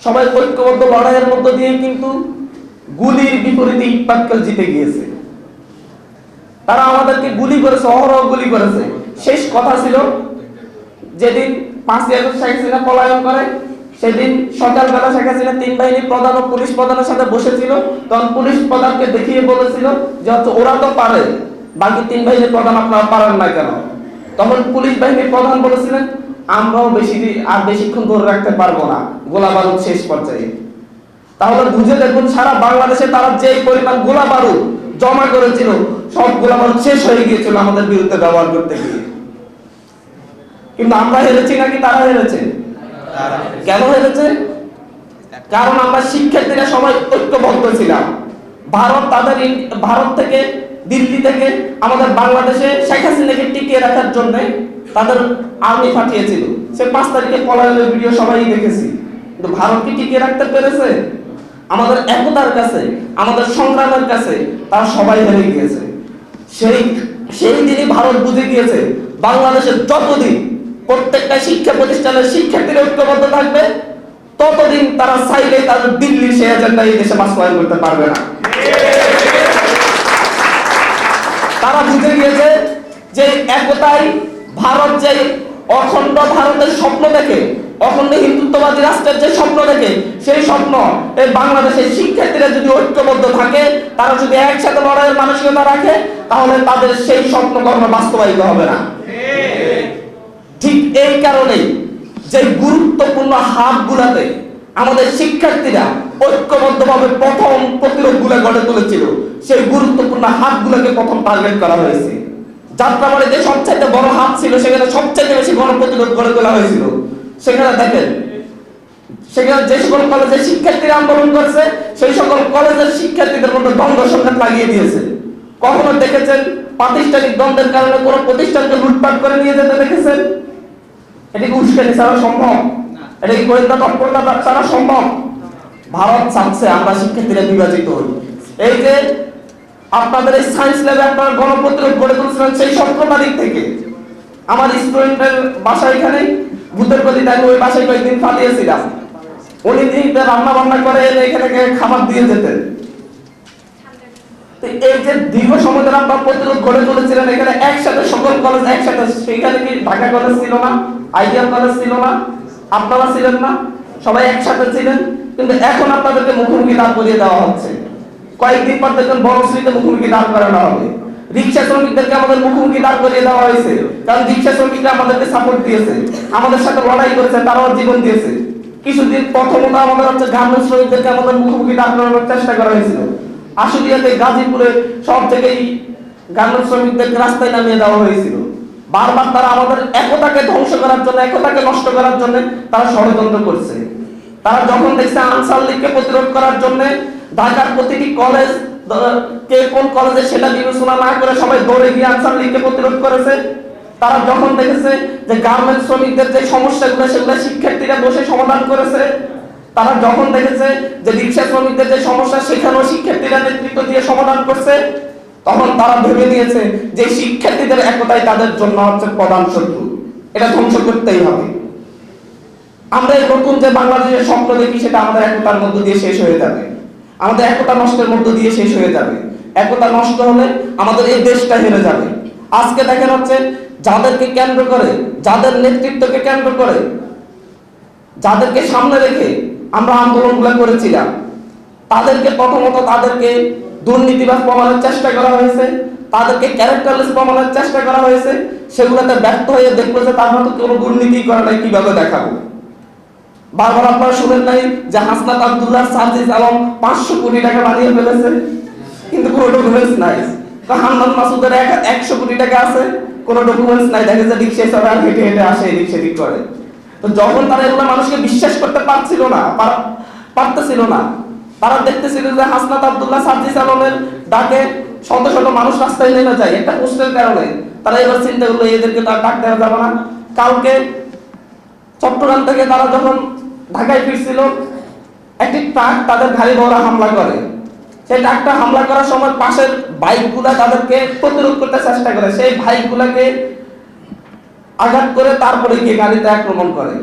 সবাই ঐক্যবদ্ধ লড়াইয়ের মধ্য দিয়ে কিন্তু গুলির বিপরীতে ইট পাটকেল জিতে গিয়েছে। তারা আমাদেরকে গুলি করেছে, অহরহ গুলি করেছে। শেষ কথা ছিল যেদিন 5ই আগস্ট শেখ হাসিনা পলায়ন করে, সেদিন সকালবেলা শেখ হাসিনা 3 বাহিনীর প্রধান ও পুলিশ প্রধানের সাথে বসেছিল। তখন পুলিশ প্রধানকে দেখিয়ে বলেছিল যে ওরা তো পারে, বাকি 3 বাহিনীর প্রধান আপনারা পারেন না কেন? তখন পুলিশ বাহিনীর প্রধান বলেছিলেন আমরাও বেশিক্ষণ ধরে রাখতে পারবো না, গোলা বারুদ শেষ পর্যায়ে। তাহলে বুঝে দেখুন সারা বাংলাদেশে তারা যে পরিমাণ গোলা বারুদ জমা করেছিল, সব গোলা বারুদ শেষ হয়ে গিয়েছিল আমাদের বিরুদ্ধে ব্যবহার করতে গিয়ে। কিন্তু আমরা হেরেছি নাকি তারা হেরেছে? কেন হেরেছে? কারণ আমরা শিক্ষার্থীরা সবাই ঐক্যবদ্ধ ছিলাম। ভারত থেকে, দিল্লি থেকে আমাদের বাংলাদেশে শেখ হাসিনাকে টিকিয়ে রাখার জন্য তাদের আর্মি পাঠিয়েছিল। সে 5 তারিখে পলায়নের ভিডিও সবাই দেখেছি। কিন্তু ভারত কি টিকিয়ে রাখতে পেরেছে? আমাদের একতার কাছে, আমাদের সংগ্রামের কাছে তারা সবাই হেরে গিয়েছে। সেই দিনই ভারত বুঝে গিয়েছে বাংলাদেশের যতদিন প্রত্যেকটা শিক্ষা প্রতিষ্ঠানের শিক্ষার্থীরা ঐক্যবদ্ধ থাকবে, ততদিন তারা চাইলে তাদের দিল্লির সেই এজেন্ডা এই দেশে বাস্তবায়ন করতে পারবে না। তারা বুঝে গিয়েছে যে একতাই ভারত যে অখণ্ড ভারতের স্বপ্ন দেখে, অখণ্ড হিন্দুত্ববাদী রাষ্ট্রের যে স্বপ্ন দেখে, সেই স্বপ্ন এই বাংলাদেশের শিক্ষার্থীরা যদি ঐক্যবদ্ধ থাকে, তারা যদি একসাথে লড়াইয়ের মানসিকতা রাখে, তাহলে তাদের সেই স্বপ্ন কখনো বাস্তবায়িত হবে না। ঠিক এই কারণেই যে গুরুত্বপূর্ণ হাবগুলাতে আমাদের শিক্ষার্থীরা ঐক্যবদ্ধভাবে প্রথম প্রতিরোধগুলো গড়ে তুলেছিল, সেই গুরুত্বপূর্ণ হাবগুলোকে প্রথম টার্গেট করা হয়েছে। যাত্রাবাড়ি যে সবচাইতে বড় হাব ছিল, সেখানে সবচাইতে বেশি গণপ্রতিরোধ গড়ে তোলা হয়েছিল। সেখানে দেখেন, সেখানে যে সকল কলেজের শিক্ষার্থীরা আন্দোলন করেছে, সেই সকল কলেজের শিক্ষার্থীদের মধ্যে দ্বন্দ্ব সংঘাত লাগিয়ে দিয়েছে। কখনো দেখেছেন প্রাতিষ্ঠানিক দ্বন্দ্বের কারণে কোনো প্রতিষ্ঠানকে লুটপাট করে নিয়ে যেতে দেখেছেন? এটা কি উস্কানি ছাড়া সম্ভব? এটা কি গোয়েন্দা তৎপরতা ছাড়া সম্ভব? ভারত চাচ্ছে আমরা শিক্ষার্থীরা বিভাজিত হই। এই যে আপনাদের এই সায়েন্স ল্যাবে আপনারা গণপ্রতিরোধ গড়ে তুলছিলেন, সেই 17 তারিখ থেকে আমার স্টুডেন্টের বাসা এখানে ভূতের গলিতে, আমি ওই বাসায় কয়েকদিন পাঠিয়েছিলাম। উনি দিনটা রান্না বান্না করে এখানে খাবার দিয়ে যেতেন। এই যে দীর্ঘ সময় ধরে আপনারা প্রতিরোধ গড়ে তুলেছিলেন, এখানে একসাথে সকল কলেজ একসাথে, সেখানে কি ঢাকা কলেজ ছিল না, আইডিয়াল কলেজ ছিল না, আপনারা ছিলেন না, সবাই একসাথে ছিলেন। কিন্তু এখন আপনাদেরকে মুখোমুখি দাঁড় করিয়ে দেওয়া হচ্ছে। কয়েকদিন পর দেখবেন বড়শ্রীতে মুখোমুখি দাঁড় করানো হবে। রিক্সা শ্রমিকদেরকে আমাদের মুখোমুখি দাঁড় করিয়ে দেওয়া হয়েছে, কারণ রিক্সা শ্রমিকরা আমাদেরকে সাপোর্ট দিয়েছে, আমাদের সাথে লড়াই করেছে, তারাও জীবন দিয়েছে। কিছুদিন প্রথমত আমাদের হচ্ছে গার্মেন্টস শ্রমিকদেরকে আমাদের মুখোমুখি দাঁড় করানোর চেষ্টা করা হয়েছিল। আশুলিয়াতে, গাজীপুরে সব জায়গায় গার্মেন্টস শ্রমিকদেরকে রাস্তায় নামিয়ে দেওয়া হয়েছিল। বারবার তারা আমাদের একতাকে ধ্বংস করার জন্য, একতাকে নষ্ট করার জন্য তারা ষড়যন্ত্র করছে। তারা যখন দেখছে আনসার লীগকে প্রতিরোধ করার জন্য ঢাকার প্রতিটি কলেজ, কে কোন কলেজে সেটা বিবেচনা না করে সবাই দৌড়ে গিয়ে আনসার লীগকে প্রতিরোধ করেছে। তারা যখন দেখেছে যে গার্মেন্টস শ্রমিকদের যে সমস্যাগুলো সেগুলো শিক্ষার্থীরা বসে সমাধান করেছে, তারা যখন দেখেছে যে রিক্সা শ্রমিকদের যে সমস্যা সেখানেও শিক্ষার্থীরা নেতৃত্ব দিয়ে সমাধান করছে, তখন তারা ভেবে নিয়েছে যে শিক্ষার্থীদের একতাই তাদের জন্য হচ্ছে প্রধান শত্রু, এটা ধ্বংস করতেই হবে। আমরা এই নতুন যে বাংলাদেশের স্বপ্ন দেখি, সেটা আমাদের একতার মধ্য দিয়ে শেষ হয়ে যাবে, আমাদের একতা নষ্টের মধ্য দিয়ে শেষ হয়ে যাবে। একতা নষ্ট হলে আমাদের এই দেশটা হেরে যাবে। আজকে দেখেন হচ্ছে যাদেরকে কেন্দ্র করে, যাদের নেতৃত্বকে কেন্দ্র করে, যাদেরকে সামনে রেখে আমরা আন্দোলনগুলো করেছিলাম, তাদেরকে প্রথমত তাদেরকে দুর্নীতিবাজ প্রমাণের চেষ্টা করা হয়েছে, তাদেরকে ক্যারেক্টারলেস প্রমাণের চেষ্টা করা হয়েছে। সেগুলোতে ব্যর্থ হয়ে দেখলো যে তার মতো কোনো দুর্নীতি করা নাই, কিভাবে দেখাবো। বারবার আপনারা শুনেন নাই যে হাসনাত আব্দুল্লাহ, সাজিদ আলম 500 কোটি টাকা বানিয়ে ফেলেছে, কিন্তু কোনো ডকুমেন্টস নাই। হান্নান মাসুদের 100 কোটি টাকা আছে, কোনো ডকুমেন্টস নাই। দেখে যে রিক্সা চড়ে আর হেঁটে হেঁটে আসে, রিক্সা ঠিক করে। তো যখন তারা এগুলো মানুষকে বিশ্বাস করতে পারতেছিল না, তারা দেখতেছিল যে হাসনাত আব্দুল্লাহ, সাজিদ আলমের ডাকে শত শত মানুষ রাস্তায় নেমে যায় একটা পোস্টের কারণে। তারা এবার চিন্তা করলো এদেরকে তার ডাক দেওয়া যাবে না। কালকে চট্টগ্রাম থেকে তারা যখন ঢাকায় ফিরছিল, একটি ট্রাক তাদের গাড়ি বহরে হামলা করে। সেই ট্রাকটা হামলা করার সময় পাশের বাইকগুলা তাদেরকে প্রতিরোধ করতে চেষ্টা করে, সেই বাইকগুলাকে আঘাত করে তারপরে গিয়ে গাড়িতে আক্রমণ করে।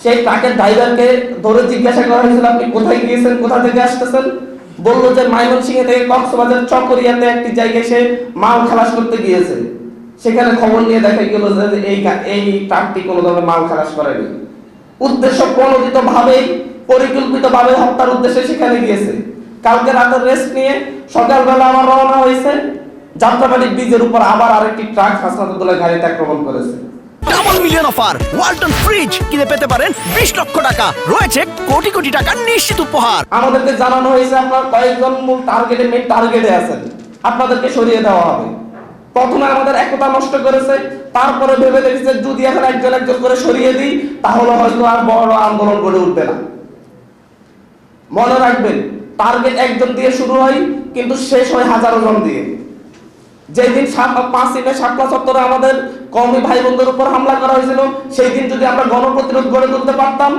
সেই ট্রাকের ড্রাইভারকে ধরে জিজ্ঞাসা করা হয়েছিল আপনি কোথায় গিয়েছেন, কোথা থেকে আসতেছেন? বললো যে ময়মনসিংহ থেকে কক্সবাজার চকরিয়াতে একটি জায়গায় সে মাল খালাস করতে গিয়েছে। সেখানে খবর নিয়ে দেখা গেল যে এই ট্রাকটি কোনো ধরনের মাল খালাস করেনি। উদ্দেশ্য প্রণোদিত ভাবে, পরিকল্পিত ভাবে হত্যার উদ্দেশ্যে সেখানে গিয়েছে। কালকে রাতের রেস্ট নিয়ে সকালবেলা আবার রওনা হয়েছে। যাত্রাবাড়ি ব্রিজের উপর আবার আরেকটি ট্রাক হাসনাতুল্লাহ গাড়িতে আক্রমণ করেছে। Double million offer Walton fridge কিনে পেতে পারেন 20 লক্ষ টাকা, রয়েছে কোটি কোটি টাকার নিশ্চিত উপহার। আমাদেরকে জানানো হয়েছে আপনারা কয়েকজন মূল মেইন টার্গেটে আছেন, আপনাদেরকে সরিয়ে দেওয়া হবে। প্রথমে আমাদের একতা নষ্ট করেছে, তারপরে ভেবে দেখেছে যদি এখন একজন একজন করে সরিয়ে দিই তাহলে হয়তো আর বড় আন্দোলন গড়ে উঠবে না। মনে রাখবেন, টার্গেট একজন দিয়ে শুরু হয় কিন্তু শেষ হয় হাজারো জন দিয়ে। যেদিন 5 শাপলা চত্বরে আমাদের কওমি ভাই বোনদের উপর হামলা করা হয়েছিল, সেই দিন যদি আমরা গণপ্রতিরোধ গড়ে তুলতে পারতাম,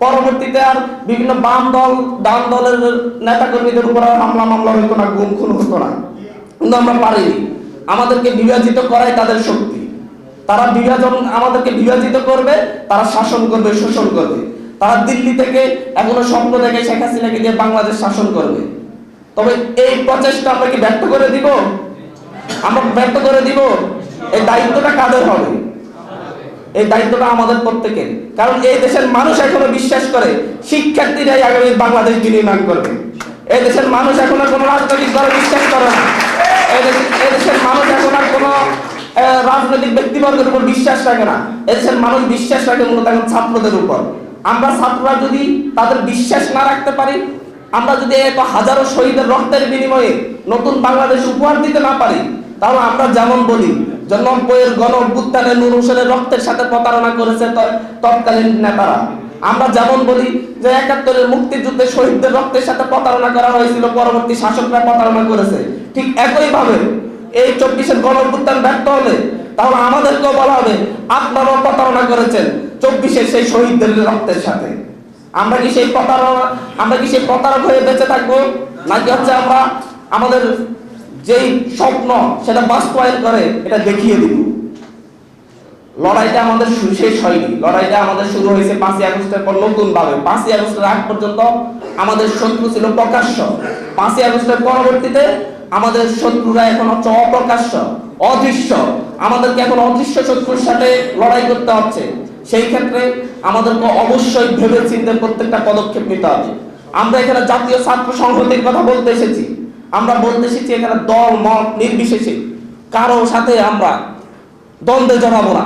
পরবর্তীতে আর বিভিন্ন বাম দল ডান দলের নেতা কর্মীদের উপর হামলা মামলা হতো না, গুম খুন হতো না। কিন্তু আমরা পারিনি। আমাদেরকে বিভাজিত করাই তাদের শক্তি। তারা আমাদেরকে বিভাজিত করবে, তারা শাসন করবে, শোষণ করবে। তারা দিল্লি থেকে এখনো স্বপ্ন দেখে শেখ হাসিনাকে দিয়ে বাংলাদেশ শাসন করবে। তবে এই প্রচেষ্টা আমরা কি ব্যর্থ করে দিব? আমরা ব্যর্থ করে দিব? এই দায়িত্বটা কাদের হবে? এই দায়িত্বটা আমাদের প্রত্যেকের। কারণ এই দেশের মানুষ এখনো বিশ্বাস করে শিক্ষার্থীরাই আগামী বাংলাদেশ বিনির্মাণ করবে। এই দেশের মানুষ এখন আর কোনো রাজনৈতিক দলে বিশ্বাস করে না। এই দেশের মানুষ এখন আর কোনো রাজনৈতিক ব্যক্তিবর্গের উপর বিশ্বাস রাখে না। এই দেশের মানুষ বিশ্বাস রাখে মূলত এখন ছাত্রদের উপর। আমরা ছাত্ররা যদি তাদের বিশ্বাস না রাখতে পারি, আমরা যদি এত হাজারো শহীদের রক্তের বিনিময়ে নতুন বাংলাদেশ উপহার দিতে না পারি, তাহলে আমরা যেমন বলি যে 90-এর গণ অভ্যুত্থানে নূর হোসেনের রক্তের সাথে প্রতারণা করেছে তৎকালীন নেতারা, আমরা যেমন বলি যে 71-এর মুক্তিযুদ্ধে শহীদদের রক্তের সাথে প্রতারণা করা হয়েছিল, পরবর্তী শাসকরা প্রতারণা করেছে, ঠিক একইভাবে এই 24-এর গণ অভ্যুত্থান ব্যর্থ হলে তাহলে আমাদেরকেও বলা হবে আপনারাও প্রতারণা করেছেন 24-এর সেই শহীদদের রক্তের সাথে। আমরা কি সেই প্রতারক হয়ে বেঁচে থাকবো, নাকি হচ্ছে আমরা আমাদের যেই স্বপ্ন সেটা বাস্তবায়ন করে এটা দেখিয়ে দিব? লড়াইটা আমাদের শেষ হয়নি, লড়াইটা আমাদের শুরু হয়েছে 5ই আগস্টের পর নতুন ভাবে। 5ই আগস্টের আগ পর্যন্ত আমাদের শত্রু ছিল প্রকাশ্য। 5ই আগস্টের পরবর্তীতে আমাদের শত্রুরা এখন হচ্ছে অপ্রকাশ্য, অদৃশ্য। আমাদেরকে এখন অদৃশ্য শত্রুর সাথে লড়াই করতে হচ্ছে। সেই ক্ষেত্রে আমাদেরকে অবশ্যই ভেবে চিন্তে প্রত্যেকটা পদক্ষেপ নিতে হবে। আমরা এখানে জাতীয় ছাত্র সংহতির কথা বলতে এসেছি। আমরা বলতে এসেছি এখানে দল মত নির্বিশেষে কারো সাথে আমরা দ্বন্দ্বে জড়াবো না।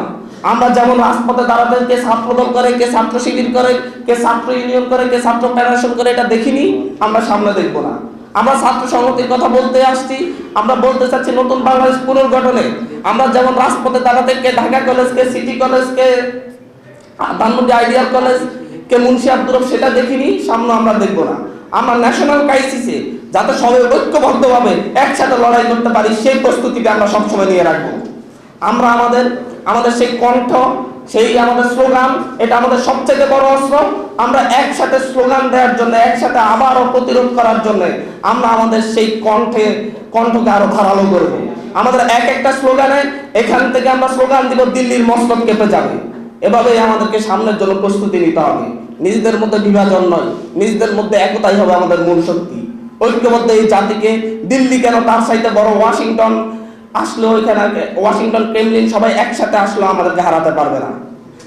আমরা যেমন রাজপথে দাঁড়াতে কে ছাত্রদল করে, কে ছাত্র শিবির করে, কে ছাত্র ইউনিয়ন করে, কে ছাত্র ফেডারেশন করে, এটা দেখিনি, আমরা সামনে দেখবো না। আমরা ছাত্র সংহতির কথা বলতে আসছি। আমরা বলতে চাচ্ছি নতুন বাংলাদেশ পুনর্গঠনে আমরা যেমন রাজপথে দাঁড়াতে কে ঢাকা কলেজ, কে সিটি কলেজ, কে ধানমন্ডি আইডিয়াল কলেজ, কে মুন্সি আব্দুর রব, সেটা দেখিনি, সামনে আমরা দেখবো না। আমরা ন্যাশনাল ক্রাইসিসে যাতে সবাই ঐক্যবদ্ধভাবে একসাথে লড়াই করতে পারি সেই প্রস্তুতিটা আমরা সবসময় নিয়ে রাখবো। আমরা আমাদের সেই কণ্ঠ, সেই আমাদের স্লোগান, এটা আমাদের সবচেয়ে বড় অস্ত্র। আমরা একসাথে স্লোগান দেওয়ার জন্য, একসাথে আবারও প্রতিরোধ করার জন্য আমরা আমাদের সেই কণ্ঠকে আরো ধারালো করবো। আমাদের একটা স্লোগানে এখান থেকে আমরা স্লোগান দিব দিল্লির মস্তক কেঁপে যাবে। এভাবেই আমাদেরকে সামনের জন্য প্রস্তুতি নিতে হবে। নিজেদের মধ্যে বিভাজন নয়, নিজেদের মধ্যে একতাই হবে আমাদের মূল শক্তি। ঐক্যবদ্ধ এই জাতিকে দিল্লি কেন, তার চাইতে বড় ওয়াশিংটন আসলে, ওইখানে ওয়াশিংটন, ক্রেমলিন সবাই একসাথে আসলেও আমাদেরকে হারাতে পারবে না।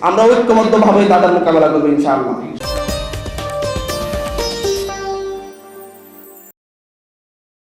আমরা ঐক্যবদ্ধভাবেই তাদের মোকাবেলা করবো ইনশাআল্লাহ।